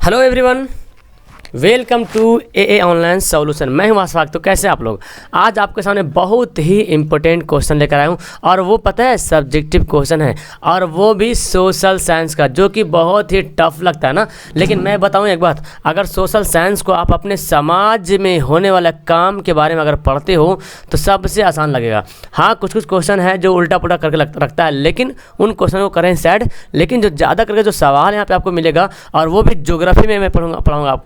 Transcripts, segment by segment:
Hello everyone, welcome to a online solution. मैं हूं आशफाक। तो कैसे आप लोग? आज आपके सामने बहुत ही इंपॉर्टेंट क्वेश्चन लेकर आया हूं और वो पता है सब्जेक्टिव क्वेश्चन है और वो भी सोशल साइंस का, जो कि बहुत ही टफ लगता है ना। लेकिन मैं बताऊं एक बात, अगर सोशल साइंस को आप अपने समाज में होने वाला काम के बारे में अगर पढ़ते हो तो सबसे आसान लगेगा। हाँ, कुछ कुछ क्वेश्चन है जो उल्टा पुल्टा करके रखता है, लेकिन उन क्वेश्चन को करें साइड। लेकिन जो ज़्यादा करके जो सवाल यहाँ पे आपको मिलेगा, और वो भी ज्योग्राफी में मैं पढ़ाऊँगा आप।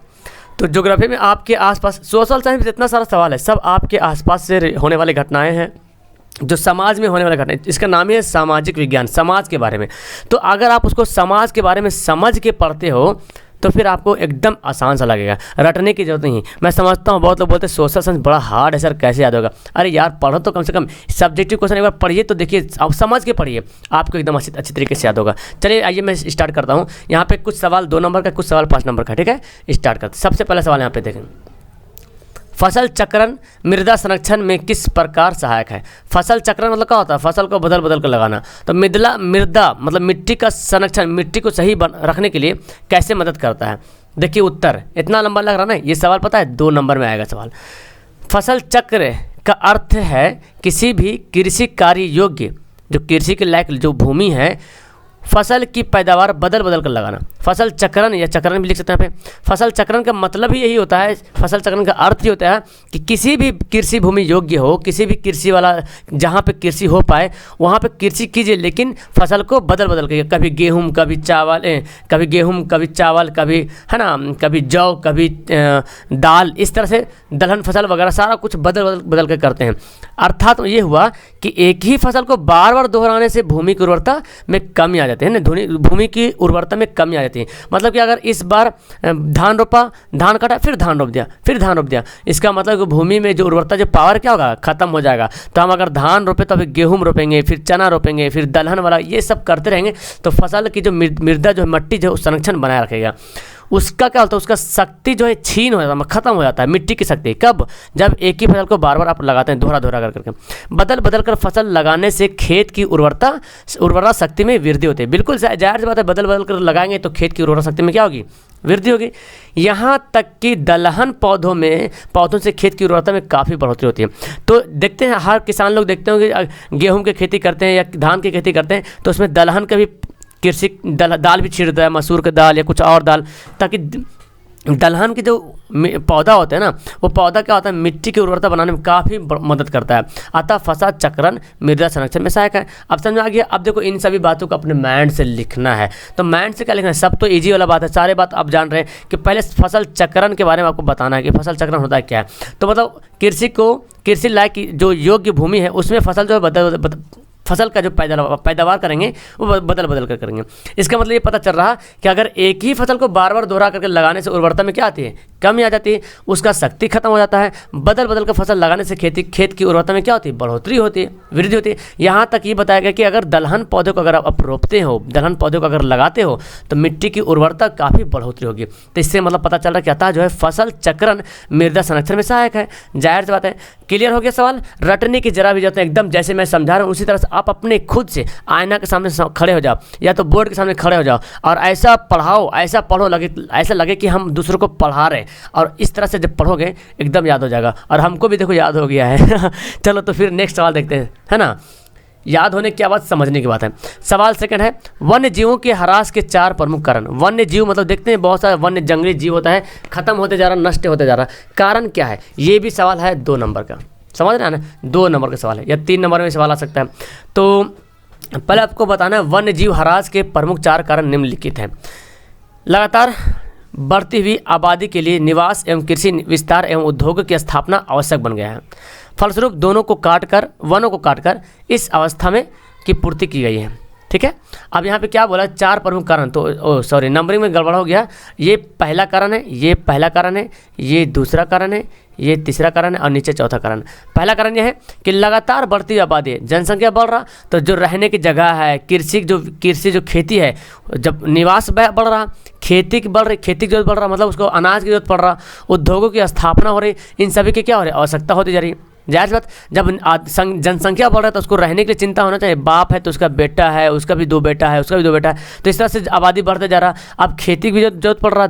तो ज्योग्राफी में आपके आसपास, सोशल साइंस में इतना सारा सवाल है, सब आपके आसपास से होने वाली घटनाएं हैं, जो समाज में होने वाली घटनाएं। इसका नाम ही है सामाजिक विज्ञान, समाज के बारे में। तो अगर आप उसको समाज के बारे में समझ के पढ़ते हो तो फिर आपको एकदम आसान सा लगेगा, रटने की जरूरत नहीं। मैं समझता हूँ बहुत लोग बोलते हैं सोशल साइंस बड़ा हार्ड है सर, कैसे याद होगा। अरे यार, पढ़ो तो कम से कम सब्जेक्टिव क्वेश्चन एक बार पढ़िए तो देखिए, आप समझ के पढ़िए, आपको एकदम अच्छी तरीके से याद होगा। चलिए आइए मैं स्टार्ट करता हूँ। यहाँ पे कुछ सवाल 2 नंबर का, कुछ सवाल 5 नंबर का, ठीक है। स्टार्ट करते। सबसे पहला सवाल यहाँ पे देखें, फसल चक्रण मृदा संरक्षण में किस प्रकार सहायक है? फसल चक्रण मतलब क्या होता है? फसल को बदल बदल कर लगाना। तो मृदा मतलब मिट्टी का संरक्षण, मिट्टी को सही रखने के लिए कैसे मदद करता है? देखिए उत्तर इतना लंबा लग रहा ना, ये सवाल पता है 2 नंबर में आएगा सवाल। फसल चक्र का अर्थ है किसी भी कृषि कार्य योग्य, जो कृषि के लायक जो भूमि है, फसल की पैदावार बदल बदल कर लगाना। फसल चक्रण या चक्रण भी लिख सकते हैं यहाँ पे। फसल चक्रण का मतलब ही यही होता है, फसल चक्रण का अर्थ ही होता है कि किसी भी कृषि भूमि योग्य हो, किसी भी कृषि वाला जहाँ पे कृषि हो पाए वहाँ पे कृषि कीजिए, लेकिन फसल को बदल बदल कर, कभी गेहूँ कभी चावल, कभी गेहूँ कभी चावल, कभी है ना, कभी जौ कभी दाल, इस तरह से दलहन फसल वगैरह सारा कुछ बदल बदल बदल कर करते हैं। अर्थात ये हुआ कि एक ही फसल को बार बार दोहराने से भूमि की उर्वरता में कमी आ जाती है ना, भूमि की उर्वरता में कमी आ जाती है। मतलब कि अगर इस बार धान रोपा, धान काटा, फिर धान रोप दिया, फिर धान रोप दिया, इसका मतलब कि भूमि में जो उर्वरता, जो पावर क्या होगा, खत्म हो जाएगा। तो हम अगर धान रोपे तो अभी गेहूँ रोपेंगे, फिर चना रोपेंगे, फिर दलहन वाला, ये सब करते रहेंगे तो फसल की जो मृदा जो मट्टी जो संरक्षण बनाए रखेगा, उसका क्या होता है, उसका शक्ति जो है छीन हो जाता है, खत्म हो जाता है मिट्टी की शक्ति। कब? जब एक ही फसल को बार बार आप लगाते हैं, दोहरा दोहरा करके। बदल बदल कर फसल लगाने से खेत की उर्वरा शक्ति में वृद्धि होती है। बिल्कुल जाहिर सी बात है, बदल बदल कर लगाएंगे तो खेत की उर्वरा शक्ति में क्या होगी, वृद्धि होगी। यहाँ तक कि दलहन पौधों से खेत की उर्वरता में काफ़ी बढ़ोतरी होती है। तो देखते हैं, हर किसान लोग देखते हो कि गेहूँ की खेती करते हैं या धान की खेती करते हैं तो उसमें दलहन का भी कृषि दाल भी छींटता है, मसूर की दाल या कुछ और दाल, ताकि दलहन के जो पौधा होता है ना, वो पौधा क्या होता है, मिट्टी की उर्वरता बनाने में काफ़ी मदद करता है। अतः फसल चक्रण मृदा संरक्षण में सहायक है। अब समझ में आ गया। अब देखो, इन सभी बातों को अपने माइंड से लिखना है। तो माइंड से क्या लिखना है? सब तो ईजी वाला बात है, सारे बात आप जान रहे हैं कि पहले फसल चक्रण के बारे में आपको बताना है कि फसल चक्रण होता है क्या है। तो मतलब कृषि लायक जो योग्य भूमि है उसमें फसल जो है फसल का जो पैदावार करेंगे वो बदल बदल कर करेंगे। इसका मतलब ये पता चल रहा कि अगर एक ही फसल को बार बार दोहरा करके लगाने से उर्वरता में क्या आती है, कमी आ जाती है, उसका शक्ति खत्म हो जाता है। बदल बदल कर फसल लगाने से खेत की उर्वरता में क्या होती है, बढ़ोतरी होती है, वृद्धि होती है। यहाँ तक ये बताया गया कि अगर दलहन पौधे को अगर आप रोपते हो, दलहन पौधे को अगर लगाते हो तो मिट्टी की उर्वरता काफ़ी बढ़ोतरी होगी। तो इससे मतलब पता चल रहा है कि अतः जो है फसल चक्रण मृदा संरक्षण में सहायक है। जाहिर सी बात है, क्लियर हो गया सवाल। रटने की जरा भी जरूरत है, एकदम जैसे मैं समझा रहा हूँ उसी तरह से आप अपने खुद से आईना के सामने खड़े हो जाओ या तो बोर्ड के सामने खड़े हो जाओ और ऐसा पढ़ाओ, ऐसा पढ़ो, ऐसा लगे कि हम दूसरों को पढ़ा रहे हैं। और इस तरह से जब पढ़ोगे एकदम याद हो जाएगा, और हमको भी देखो याद हो गया है। चलो तो फिर नेक्स्ट सवाल देखते हैं, है ना। याद होने की बात, समझने की बात है। सवाल सेकंड है, वन्य जीवों के ह्रास के 4 प्रमुख कारण। वन्य जीव मतलब देखते हैं बहुत सारे वन्य जंगली जीव होता है, खत्म होते जा रहा, नष्ट होते जा रहा, कारण क्या है? ये भी सवाल है 2 नंबर का, समझ रहे हैं ना, 2 नंबर का सवाल है या 3 नंबर में सवाल आ सकता है। तो पहले आपको बताना है, वन्य जीव ह्रास के प्रमुख 4 कारण निम्नलिखित हैं। लगातार बढ़ती हुई आबादी के लिए निवास एवं कृषि विस्तार एवं उद्योगों की स्थापना आवश्यक बन गया है। फलस्वरूप वनों को काटकर इस अवस्था में की पूर्ति की गई है। ठीक है। अब यहाँ पे क्या बोला, 4 प्रमुख कारण, तो सॉरी नंबरिंग में गड़बड़ हो गया। ये पहला कारण है, ये पहला कारण है, ये दूसरा कारण है, ये तीसरा कारण है और नीचे चौथा कारण। पहला कारण यह है कि लगातार बढ़ती हुई आबादी है, जनसंख्या बढ़ रहा, तो जो रहने की जगह है, कृषि जो खेती है, जब निवास बढ़ रहा, खेती की जरूरत बढ़ रहा, मतलब उसको अनाज की जरूरत पड़ रहा, उद्योगों की स्थापना हो रही, इन सभी की क्या हो रही है, आवश्यकता होती जा रही है। जाहिर सी बात, जब जनसंख्या बढ़ रहा है तो उसको रहने के लिए चिंता होना चाहिए। बाप है तो उसका बेटा है, उसका भी 2 बेटा है, उसका भी 2 बेटा है, तो इस तरह से आबादी बढ़ते जा रहा। अब खेती की भी जरूरत पड़ रहा है,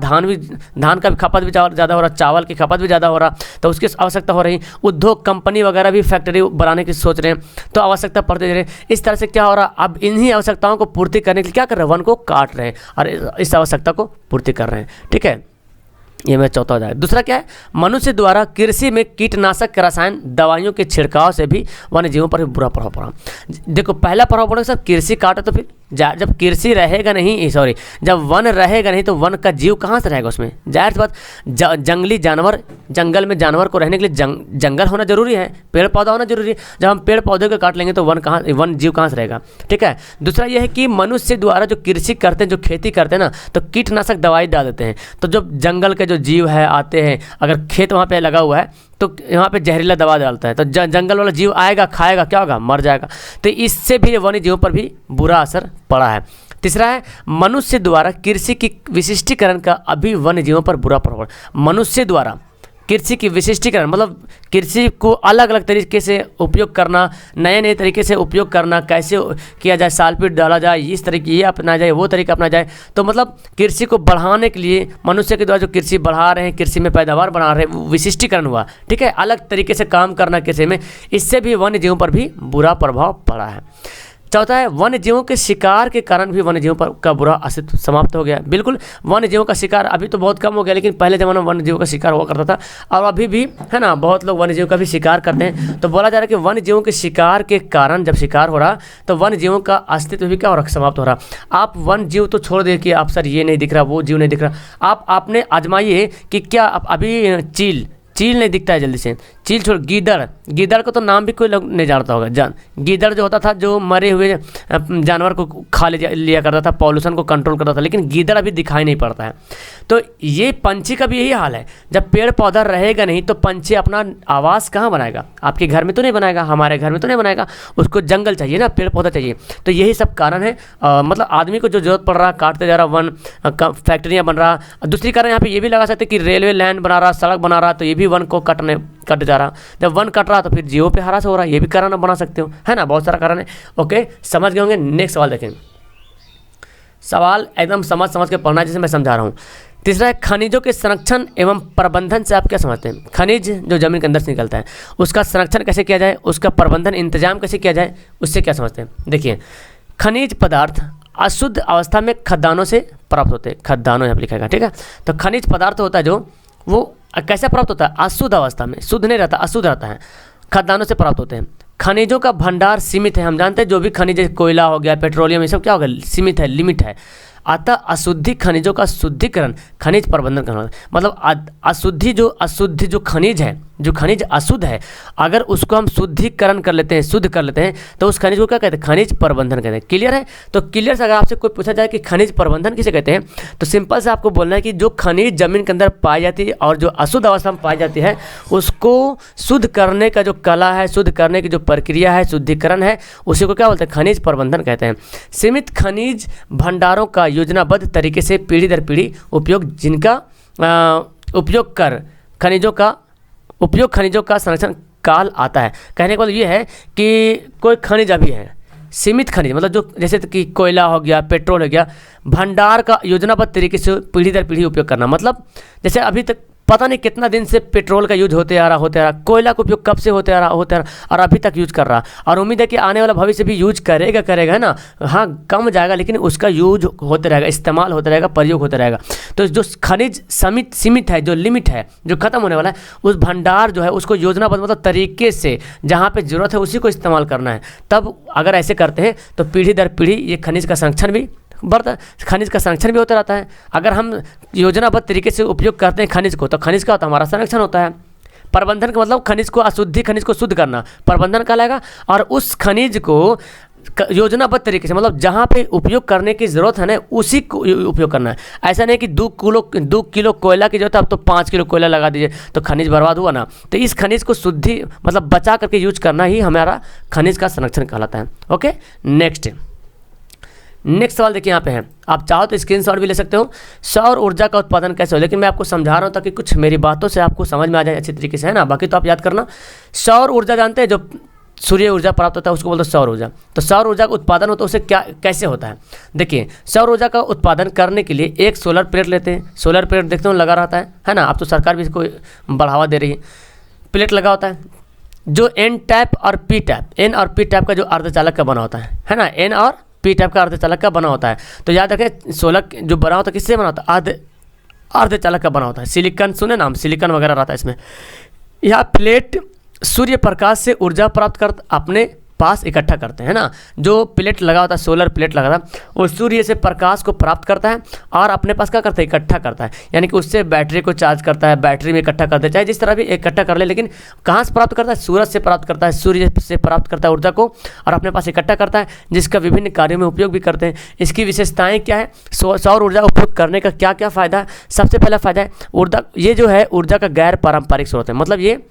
धान का भी खपत भी ज़्यादा हो रहा, चावल की खपत भी ज़्यादा हो रहा, तो उसकी आवश्यकता हो रही। उद्योग कंपनी वगैरह भी फैक्ट्री बनाने की सोच रहे हैं, तो आवश्यकता पड़ते जा रही। इस तरह से क्या हो रहा, अब इन्हीं आवश्यकताओं को पूर्ति करने के लिए क्या कर रहे हैं, वन को काट रहे हैं और इस आवश्यकता को पूर्ति कर रहे हैं। ठीक है, ये मेरा चौथा हो जाएगा। दूसरा क्या है, मनुष्य द्वारा कृषि में कीटनाशक रसायन दवाइयों के छिड़काव से भी वन्य जीवों पर भी बुरा प्रभाव पड़ा। देखो, पहला प्रभाव पड़ा सब कृषि काटे, तो फिर जब कृषि रहेगा नहीं, सॉरी, जब वन रहेगा नहीं तो वन का जीव कहाँ से रहेगा उसमें। जाहिर सी बात, जंगली जानवर, जंगल में जानवर को रहने के लिए जंगल होना जरूरी है, पेड़ पौधा होना जरूरी है। जब हम पेड़ पौधे को काट लेंगे तो वन जीव कहाँ से रहेगा। ठीक है, दूसरा यह है कि मनुष्य द्वारा जो कृषि करते हैं, जो खेती करते हैं ना, तो कीटनाशक दवाई डाल देते हैं। तो जो जंगल के जो जीव है आते हैं, अगर खेत वहाँ पे लगा हुआ है तो यहाँ पे जहरीला दवा डालता है, तो जंगल वाला जीव आएगा, खाएगा, क्या होगा, मर जाएगा। तो इससे भी वन्य जीवों पर भी बुरा असर पड़ा है। तीसरा है, मनुष्य द्वारा कृषि की विशिष्टीकरण का अभी वन्य जीवों पर बुरा प्रभाव पड़ा। मनुष्य द्वारा कृषि की विशिष्टीकरण मतलब कृषि को अलग अलग तरीके से उपयोग करना, नए नए तरीके से उपयोग करना, कैसे किया जाए, सालपीट डाला जाए, इस तरीके ये अपनाया जाए, वो तरीका अपनाया जाए। तो मतलब कृषि को बढ़ाने के लिए मनुष्य के द्वारा जो कृषि बढ़ा रहे हैं, कृषि में पैदावार बढ़ा रहे हैं, विशिष्टीकरण हुआ। ठीक है, अलग तरीके से काम करना कृषि में, इससे भी वन्य जीवों पर भी बुरा प्रभाव पड़ा है। चौथा है, वन्य जीवों के शिकार के कारण भी वन्य जीवों पर का बुरा अस्तित्व समाप्त हो गया। बिल्कुल, वन्य जीवों का शिकार अभी तो बहुत कम हो गया, लेकिन पहले ज़माने में वन्य जीवों का शिकार हुआ करता था, और अभी भी है ना, बहुत लोग वन्य जीवों का भी शिकार करते हैं। तो बोला जा रहा है कि वन्य जीवों के शिकार के कारण जब शिकार हो रहा तो वन्य जीवों का अस्तित्व भी क्या हो रहा, समाप्त हो रहा। आप वन्य जीव तो छोड़ दे कि आप सर ये नहीं दिख रहा, वो जीव नहीं दिख रहा, आपने आजमाइए कि क्या अभी चील नहीं दिखता है जल्दी से, चील छोड़, गीदड़ को तो नाम भी कोई लोग नहीं जानता होगा। गीदड़ जो होता था, जो मरे हुए जानवर को खा लिया करता था, पॉल्यूशन को कंट्रोल करता था, लेकिन गीदड़ अभी दिखाई नहीं पड़ता है। तो ये पंछी का भी यही हाल है, जब पेड़ पौधा रहेगा नहीं तो पंछी अपना आवास कहाँ बनाएगा, आपके घर में तो नहीं बनाएगा, हमारे घर में तो नहीं बनाएगा, उसको जंगल चाहिए ना, पेड़ पौधा चाहिए। तो यही सब कारण है, मतलब आदमी को जो जरूरत पड़ रहा, काटते जा रहा, वन फैक्ट्रियाँ बन रहा। दूसरी कारण यहाँ पे ये भी लगा सकते कि रेलवे लाइन बना रहा, सड़क बना रहा, तो ये भी वन को कट जा रहा। जब वन कट रहा तो फिर जीवों पे हरास हो रहा, ये भी कारण बना सकते हो, है ना, बहुत सारा कारण है। ओके, समझ गए होंगे। नेक्स्ट सवाल देखें, सवाल एकदम समझ के पढ़ना, जैसे मैं समझा रहा हूँ। तीसरा है, खनिजों के संरक्षण एवं प्रबंधन से आप क्या समझते हैं। खनिज जो जमीन के अंदर से निकलता है, उसका संरक्षण कैसे किया जाए, उसका प्रबंधन इंतजाम कैसे किया जाए, उससे क्या समझते हैं। देखिए, खनिज पदार्थ अशुद्ध अवस्था में खदानों से प्राप्त होते हैं, खदानों यहाँ पर लिखा है, ठीक है। तो खनिज पदार्थ होता है जो, वो कैसे प्राप्त होता है, अशुद्ध अवस्था में, शुद्ध नहीं रहता, अशुद्ध रहता है, खदानों से प्राप्त होते हैं। खनिजों का भंडार सीमित है, हम जानते हैं, जो भी खनिज, कोयला हो गया, पेट्रोलियम, ये सब क्या होगा, सीमित है, लिमिट है। अतः अशुद्धि खनिजों का शुद्धिकरण खनिज प्रबंधन करना होता है। मतलब अशुद्धि जो खनिज है, जो खनिज अशुद्ध है, अगर उसको हम शुद्धिकरण कर लेते हैं, शुद्ध कर लेते हैं, तो उस खनिज को क्या कहते हैं, खनिज प्रबंधन कहते हैं। क्लियर है। तो क्लियर से अगर आपसे कोई पूछा जाए कि खनिज प्रबंधन किसे कहते हैं, तो सिंपल से आपको बोलना है कि जो खनिज जमीन के अंदर पाई जाती है और जो अशुद्ध अवस्था में पाई जाती है, उसको शुद्ध करने का जो कला है, शुद्ध करने की जो प्रक्रिया है, शुद्धिकरण है, उसी को क्या बोलते हैं, खनिज प्रबंधन कहते हैं। सीमित खनिज भंडारों का योजनाबद्ध तरीके से पीढ़ी दर पीढ़ी उपयोग खनिजों का संरक्षण काल आता है। कहने का मतलब ये है कि कोई खनिज अभी है, सीमित खनिज, मतलब जो जैसे कि कोयला हो गया, पेट्रोल हो गया, भंडार का योजनाबद्ध तरीके से पीढ़ी दर पीढ़ी उपयोग करना। मतलब जैसे अभी तक पता नहीं कितना दिन से पेट्रोल का यूज होते आ रहा, कोयला का उपयोग कब से होते आ रहा और अभी तक यूज कर रहा, और उम्मीद है कि आने वाला भविष्य भी यूज करेगा, है ना। हाँ, कम जाएगा, लेकिन उसका यूज होते रहेगा, इस्तेमाल होता रहेगा, प्रयोग होता रहेगा। तो जो खनिज सीमित है, जो लिमिट है, जो खत्म होने वाला है, उस भंडार जो है उसको योजनाबद्ध मतलब तरीके से जहाँ पे जरूरत है उसी को इस्तेमाल करना है। तब अगर ऐसे करते हैं तो पीढ़ी दर पीढ़ी ये खनिज का संरक्षण भी बढ़ता है, खनिज का संरक्षण भी होता रहता है। अगर हम योजनाबद्ध तरीके से उपयोग करते हैं खनिज को, तो खनिज का होता है, हमारा संरक्षण होता है। प्रबंधन का मतलब खनिज को खनिज को शुद्ध करना, प्रबंधन कहलाएगा। और उस खनिज को योजनाबद्ध तरीके से, मतलब जहाँ पे उपयोग करने की ज़रूरत है ना, उसी को उपयोग करना है। ऐसा नहीं कि 2 किलो कोयला की जरूरत है, अब तो 5 किलो कोयला लगा दीजिए, तो खनिज बर्बाद हुआ ना। तो इस खनिज को शुद्धि मतलब बचा करके यूज करना ही हमारा खनिज का संरक्षण कहलाता है। ओके, नेक्स्ट सवाल देखिए यहाँ पे है, आप चाहो तो स्क्रीनशॉट भी ले सकते हो। सौर ऊर्जा का उत्पादन कैसे हो, लेकिन मैं आपको समझा रहा हूँ ताकि कुछ मेरी बातों से आपको समझ में आ जाए अच्छी तरीके से, है ना। बाकी तो आप याद करना। सौर ऊर्जा जानते हैं, जो सूर्य ऊर्जा प्राप्त होता है उसको बोलते हैं सौर ऊर्जा। तो सौर ऊर्जा का उत्पादन होता है, उसे क्या कैसे होता है, देखिए। सौर ऊर्जा का उत्पादन करने के लिए एक सोलर प्लेट लेते हैं। सोलर प्लेट देखते हो लगा रहता है ना। अब तो सरकार भी इसको बढ़ावा दे रही है। प्लेट लगा होता है जो एन टाइप और पी टाइप, एन और पी टाइप का जो अर्धचालक का बना होता है ना, एन और पी टाइप का अर्धचालक का बना होता है। तो याद रखें सोलर जो बना होता है किससे बना होता है, अर्धचालक का बना होता है। सिलिकॉन, सुने नाम, सिलिकॉन वगैरह रहता है इसमें। यह प्लेट सूर्य प्रकाश से ऊर्जा प्राप्त कर अपने पास इकट्ठा करते हैं ना। जो प्लेट लगा होता है, सोलर प्लेट लगा था, वो सूर्य से प्रकाश को प्राप्त करता है और अपने पास क्या करता है, इकट्ठा करता है। यानी कि उससे बैटरी को चार्ज करता है, बैटरी में इकट्ठा करता है, चाहे जिस तरह भी इकट्ठा कर ले, लेकिन कहाँ से प्राप्त करता है, सूरज से प्राप्त करता है। सूर्य से प्राप्त करता है ऊर्जा को और अपने पास इकट्ठा करता है, जिसका विभिन्न कार्यों में उपयोग भी करते हैं। इसकी विशेषताएँ क्या है, सौर ऊर्जा उपयोग करने का क्या क्या फ़ायदा है। सबसे पहला फ़ायदा है ऊर्जा, ये जो है ऊर्जा का गैर पारंपरिक स्रोत है। मतलब ये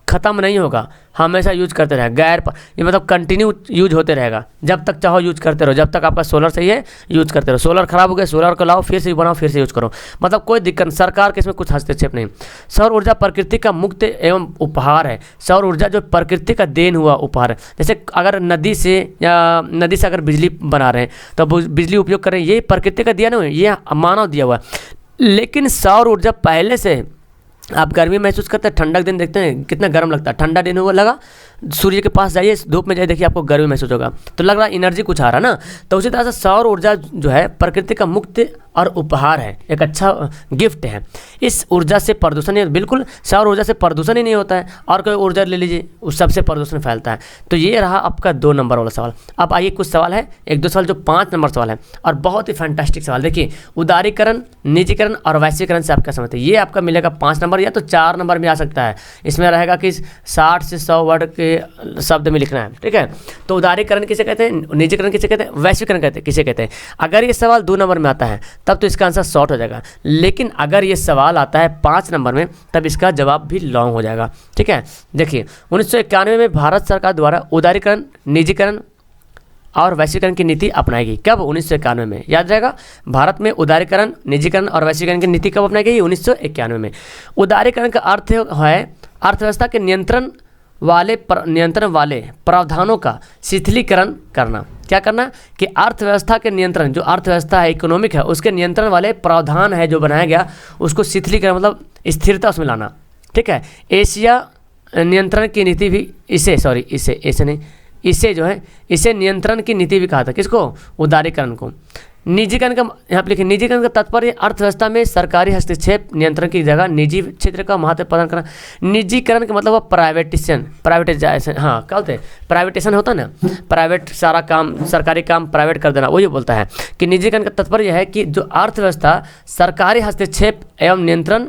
ख़त्म नहीं होगा, हमेशा यूज करते रहेगा। ये मतलब कंटिन्यू यूज होते रहेगा, जब तक चाहो यूज करते रहो। जब तक आपका सोलर सही है यूज करते रहो। सोलर खराब हो गया, सोलर को लाओ, फिर से बनाओ, फिर से यूज करो। मतलब कोई दिक्कत, सरकार के इसमें कुछ हस्तक्षेप नहीं। सौर ऊर्जा प्रकृति का मुक्त एवं उपहार है। सौर ऊर्जा जो प्रकृति का देन हुआ उपहार है। जैसे अगर नदी से अगर बिजली बना रहे हैं तो बिजली उपयोग कर रहे हैं, ये प्रकृति का दिया नहीं है, ये मानव दिया हुआ है। लेकिन सौर ऊर्जा पहले से, आप गर्मी महसूस करते हैं, ठंडक दिन देखते हैं कितना गर्म लगता है, ठंडा दिन हुआ लगा, सूर्य के पास जाइए, धूप में जाइए, देखिए आपको गर्मी महसूस होगा, तो लग रहा है एनर्जी कुछ आ रहा है ना। तो उसी तरह से सौर ऊर्जा जो है प्रकृति का मुक्त और उपहार है, एक अच्छा गिफ्ट है। इस ऊर्जा से प्रदूषण नहीं, बिल्कुल सौर ऊर्जा से प्रदूषण ही नहीं होता है। और कोई ऊर्जा ले लीजिए, उस सबसे प्रदूषण फैलता है। तो ये रहा आपका 2 नंबर वाला सवाल। अब आइए कुछ सवाल है, 1-2 सवाल जो 5 नंबर सवाल है, और बहुत ही फैंटास्टिक सवाल। देखिए, उदारीकरण, निजीकरण और वैश्वीकरण से आप क्या समझते हैं। ये आपका मिलेगा 5 नंबर या तो 4 नंबर में आ सकता है। इसमें रहेगा कि 60 से 100 वर्ड के शब्द में लिखना है, ठीक है। तो उदारीकरण किसे कहते हैं, निजीकरण किसे कहते हैं, वैश्वीकरण कहते हैं किसे कहते हैं। अगर ये सवाल 2 नंबर में आता है तब तो इसका आंसर शॉर्ट हो जाएगा, लेकिन अगर ये सवाल आता है 5 नंबर में तब इसका जवाब भी लॉन्ग हो जाएगा, ठीक है। देखिए, 1991 में भारत सरकार द्वारा उदारीकरण, निजीकरण और वैश्वीकरण की नीति अपनाई गई। कब, 1991 में। याद रहेगा, भारत में उदारीकरण, निजीकरण और वैश्वीकरण की नीति कब अपनाई गई, 1991 में। उदारीकरण का अर्थ है अर्थव्यवस्था के नियंत्रण वाले प्रावधानों का शिथिलीकरण करना। क्या करना कि अर्थव्यवस्था के नियंत्रण, जो अर्थव्यवस्था है, इकोनॉमिक है, उसके नियंत्रण वाले प्रावधान है जो बनाया गया, उसको शिथिलीकरण मतलब स्थिरता उसमें लाना, ठीक है। एशिया नियंत्रण की नीति भी इसे नियंत्रण की नीति भी कहा था। किसको, उदारीकरण को। निजीकरण का, यहाँ पे लिखिए, निजीकरण का तात्पर्य अर्थव्यवस्था में सरकारी हस्तक्षेप, नियंत्रण की जगह निजी क्षेत्र का महत्व प्रदान करना। निजीकरण का मतलब प्राइवेटाइजेशन, हाँ क्या बोलते हैं, प्राइवेटेशन होता है ना, प्राइवेट, सारा काम, सरकारी काम प्राइवेट कर देना, वही बोलता है कि निजीकरण का तात्पर्य है कि जो अर्थव्यवस्था सरकारी हस्तक्षेप एवं नियंत्रण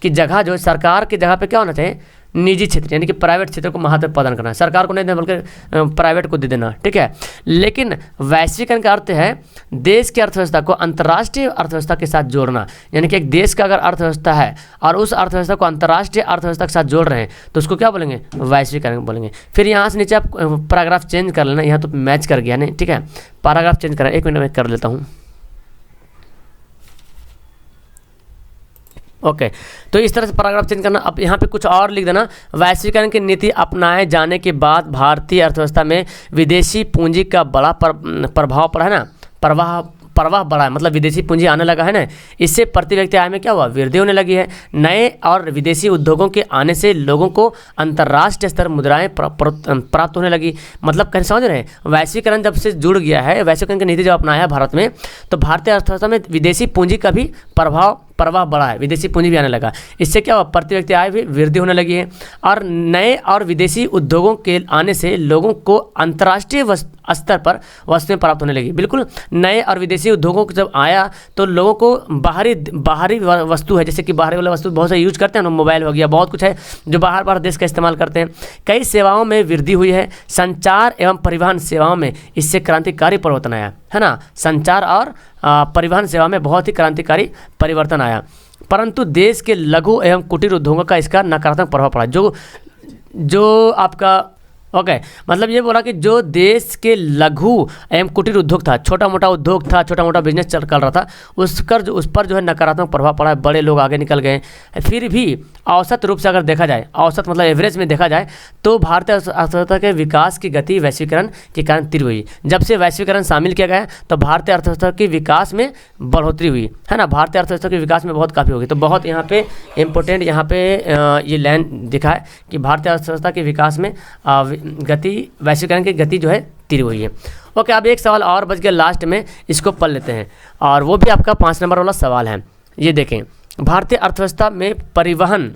की जगह, जो सरकार की जगह पे क्या होना चाहिए, निजी क्षेत्र यानी कि प्राइवेट क्षेत्र को महत्व प्रदान करना, सरकार को नहीं देना बल्कि प्राइवेट को दे देना, ठीक है। लेकिन वैश्वीकरण का अर्थ है देश की अर्थव्यवस्था को अंतर्राष्ट्रीय अर्थव्यवस्था के साथ जोड़ना। यानी कि एक देश का अगर अर्थव्यवस्था है और उस अर्थव्यवस्था को अंतर्राष्ट्रीय अर्थव्यवस्था के साथ जोड़ रहे हैं तो उसको क्या बोलेंगे, वैश्वीकरण बोलेंगे। फिर यहाँ से नीचे आप पैराग्राफ चेंज कर लेना, यहाँ तो मैच कर गया नहीं, ठीक है। पैराग्राफ चेंज करा, 1 मिनट में कर लेता हूँ। ओके, तो इस तरह से पैराग्राफ चेंज करना। अब यहाँ पे कुछ और लिख देना, वैश्वीकरण की नीति अपनाए जाने के बाद भारतीय अर्थव्यवस्था में विदेशी पूंजी का बड़ा प्रभाव पड़ा है ना, प्रवाह बढ़ा है, मतलब विदेशी पूंजी आने लगा है ना। इससे प्रति व्यक्ति आय में क्या हुआ, वृद्धि होने लगी है। नए और विदेशी उद्योगों के आने से लोगों को अंतर्राष्ट्रीय स्तर मुद्राएं प्राप्त होने लगी। मतलब कहीं समझ रहे हैं, वैश्वीकरण जब से जुड़ गया है, वैश्वीकरण की नीति जब अपनाया है भारत में, तो भारतीय अर्थव्यवस्था में विदेशी पूंजी का भी प्रवाह बढ़ा है, विदेशी पूंजी भी आने लगा। इससे क्या हुआ, प्रति व्यक्ति आय भी वृद्धि होने लगी है। और नए और विदेशी उद्योगों के आने से लोगों को अंतर्राष्ट्रीय स्तर पर वस्तुएं प्राप्त होने लगी। बिल्कुल, नए और विदेशी उद्योगों को जब आया तो लोगों को बाहरी वस्तु है, जैसे कि बाहरी वाला वस्तु बहुत सारे यूज करते हैं ना, मोबाइल हो गया, बहुत कुछ है जो बाहर देश का इस्तेमाल करते हैं। कई सेवाओं में वृद्धि हुई है, संचार एवं परिवहन सेवाओं में इससे क्रांतिकारी परिवर्तन आया है ना। संचार और परिवहन सेवा में बहुत ही क्रांतिकारी परिवर्तन आया। परंतु देश के लघु एवं कुटीर उद्योगों का इसका नकारात्मक प्रभाव पड़ा। जो आपका ओके, मतलब ये बोला कि जो देश के लघु एवं कुटीर उद्योग था, छोटा मोटा उद्योग था, छोटा मोटा बिजनेस चल रहा था, उस पर जो है नकारात्मक प्रभाव पड़ा है, बड़े लोग आगे निकल गए। फिर भी औसत रूप से अगर देखा जाए, औसत मतलब एवरेज में देखा जाए, तो भारतीय अर्थव्यवस्था के विकास की गति वैश्वीकरण के कारण तीव्र हुई। जब से वैश्वीकरण शामिल किया गया तो भारतीय अर्थव्यवस्था के विकास में बढ़ोतरी हुई है ना, भारतीय अर्थव्यवस्था के विकास में बहुत काफ़ी होगी। तो बहुत यहाँ पे इम्पोर्टेंट यहाँ पे ये लाइन दिखा है कि भारतीय अर्थव्यवस्था के विकास में गति, वैश्वीकरण की गति जो है तीव्र हुई है। ओके, अब एक सवाल और बच गया लास्ट में, इसको पढ़ लेते हैं, और वो भी आपका 5 नंबर वाला सवाल है। ये देखें, भारतीय अर्थव्यवस्था में परिवहन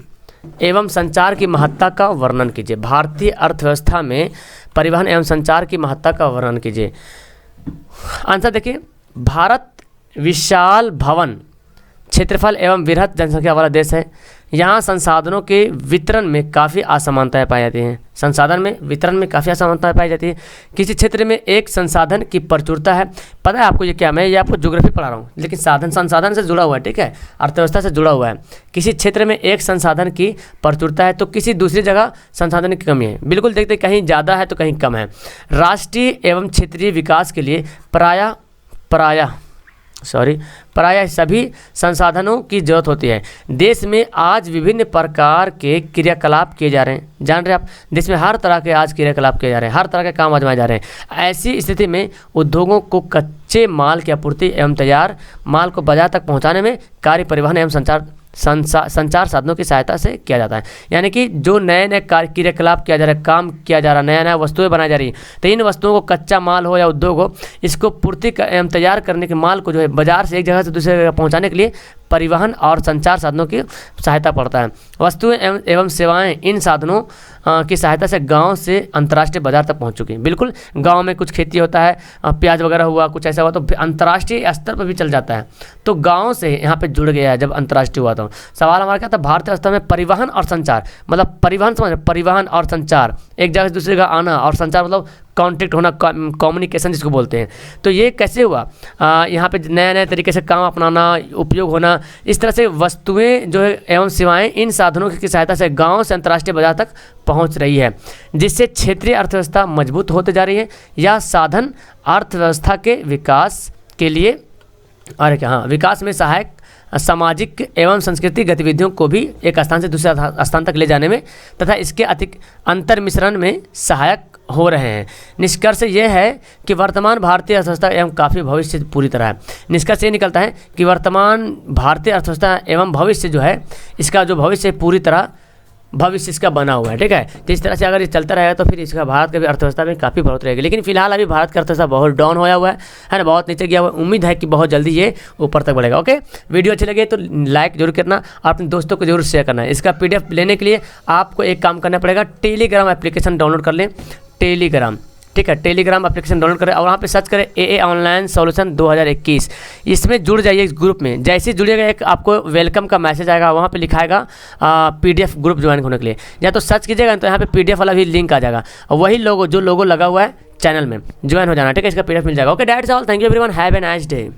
एवं संचार की महत्ता का वर्णन कीजिए। भारतीय अर्थव्यवस्था में परिवहन एवं संचार की महत्ता का वर्णन कीजिए। आंसर देखिए, भारत विशाल भवन, क्षेत्रफल एवं वृहत जनसंख्या वाला देश है। यहाँ संसाधनों के वितरण में काफ़ी असमानताएं पाई जाती हैं। संसाधन में वितरण में काफ़ी असमानताएं पाई जाती है। किसी क्षेत्र में एक संसाधन की प्रचुरता है। पता है आपको ये क्या, मैं ये आपको ज्योग्राफी पढ़ा रहा हूँ, लेकिन संसाधन से जुड़ा हुआ है, ठीक है, अर्थव्यवस्था से जुड़ा हुआ है। किसी क्षेत्र में एक संसाधन की प्रचुरता है तो किसी दूसरी जगह संसाधन की कमी है। बिल्कुल देखते, कहीं ज़्यादा है तो कहीं कम है। राष्ट्रीय एवं क्षेत्रीय विकास के लिए प्रायः सभी संसाधनों की जरूरत होती है। देश में आज विभिन्न प्रकार के क्रियाकलाप किए जा रहे हैं, जान रहे हैं आप, देश में हर तरह के आज क्रियाकलाप किए जा रहे हैं, हर तरह के काम आजमाए जा रहे हैं। ऐसी स्थिति में उद्योगों को कच्चे माल की आपूर्ति एवं तैयार माल को बाजार तक पहुंचाने में कार्य परिवहन एवं संचार साधनों की सहायता से किया जाता है। यानी कि जो नए नए क्रियाकलाप किया जा रहा है, काम किया जा रहा है, नया नया वस्तुएं बनाई जा रही है, तो इन वस्तुओं को कच्चा माल हो या उद्योग हो, इसको पूर्ति एवं तैयार करने के माल को जो है बाजार से एक जगह से दूसरी जगह पहुंचाने के लिए परिवहन और संचार साधनों की सहायता पड़ता है। वस्तुएं एवं सेवाएं इन साधनों की सहायता से गांव से अंतर्राष्ट्रीय बाजार तक पहुंच चुकी हैं। बिल्कुल, गांव में कुछ खेती होता है, प्याज वगैरह हुआ, कुछ ऐसा हुआ, तो अंतर्राष्ट्रीय स्तर पर भी चल जाता है। तो गांव से यहाँ पे जुड़ गया है जब अंतर्राष्ट्रीय हुआ। तो सवाल हमारा क्या था, भारतीय अर्थव्यवस्था में परिवहन और संचार, मतलब परिवहन समझ, परिवहन और संचार, एक जगह से दूसरी जगह आना, और संचार मतलब कॉन्टेक्ट होना, कम्युनिकेशन जिसको बोलते हैं। तो ये कैसे हुआ, यहाँ पे नए नए तरीके से काम अपनाना, उपयोग होना, इस तरह से वस्तुएं जो है एवं सेवाएं इन साधनों की सहायता से गांव से अंतर्राष्ट्रीय बाजार तक पहुंच रही है, जिससे क्षेत्रीय अर्थव्यवस्था मजबूत होते जा रही है। यह साधन अर्थव्यवस्था के विकास के लिए विकास में सहायक सामाजिक एवं सांस्कृतिक गतिविधियों को भी एक स्थान से दूसरे स्थान तक ले जाने में तथा इसके अंतर मिश्रण में सहायक हो रहे हैं। निष्कर्ष ये है कि वर्तमान भारतीय अर्थव्यवस्था एवं काफ़ी भविष्य पूरी तरह है। निष्कर्ष ये निकलता है कि वर्तमान भारतीय अर्थव्यवस्था एवं भविष्य जो है, इसका जो भविष्य पूरी तरह भविष्य इसका बना हुआ है, ठीक है। तो इस तरह से अगर ये चलता रहेगा तो फिर इसका भारत की भी अर्थव्यवस्था में काफ़ी बढ़ोतरी रहेगी। लेकिन फिलहाल अभी भारत का अर्थव्यवस्था बहुत डाउन होया हुआ है ना, बहुत नीचे गया हुआ। उम्मीद है कि बहुत जल्दी ये ऊपर तक बढ़ेगा। ओके, वीडियो अच्छी लगे तो लाइक जरूर करना और अपने दोस्तों को जरूर शेयर करना है। इसका PDF लेने के लिए आपको एक काम करना पड़ेगा, टेलीग्राम एप्लीकेशन डाउनलोड कर लें, टेलीग्राम, ठीक है, टेलीग्राम एप्लीकेशन डाउनलोड करें और वहाँ पे सर्च करें AA ऑनलाइन सॉल्यूशन 2021। इसमें जुड़ जाइए इस ग्रुप में। जैसे ही जुड़िएगा एक आपको वेलकम का मैसेज आएगा, वहाँ पे लिखाएगा PDF ग्रुप ज्वाइन होने के लिए, या तो सर्च कीजिएगा तो यहाँ पे PDF वाला भी लिंक आ जाएगा, और वही लोगो जो लोगो लगा हुआ है चैनल में ज्वाइन हो जाना, ठीक है। इसका PDF मिल जाएगा। Okay, that's all, thank you everyone, have a nice day.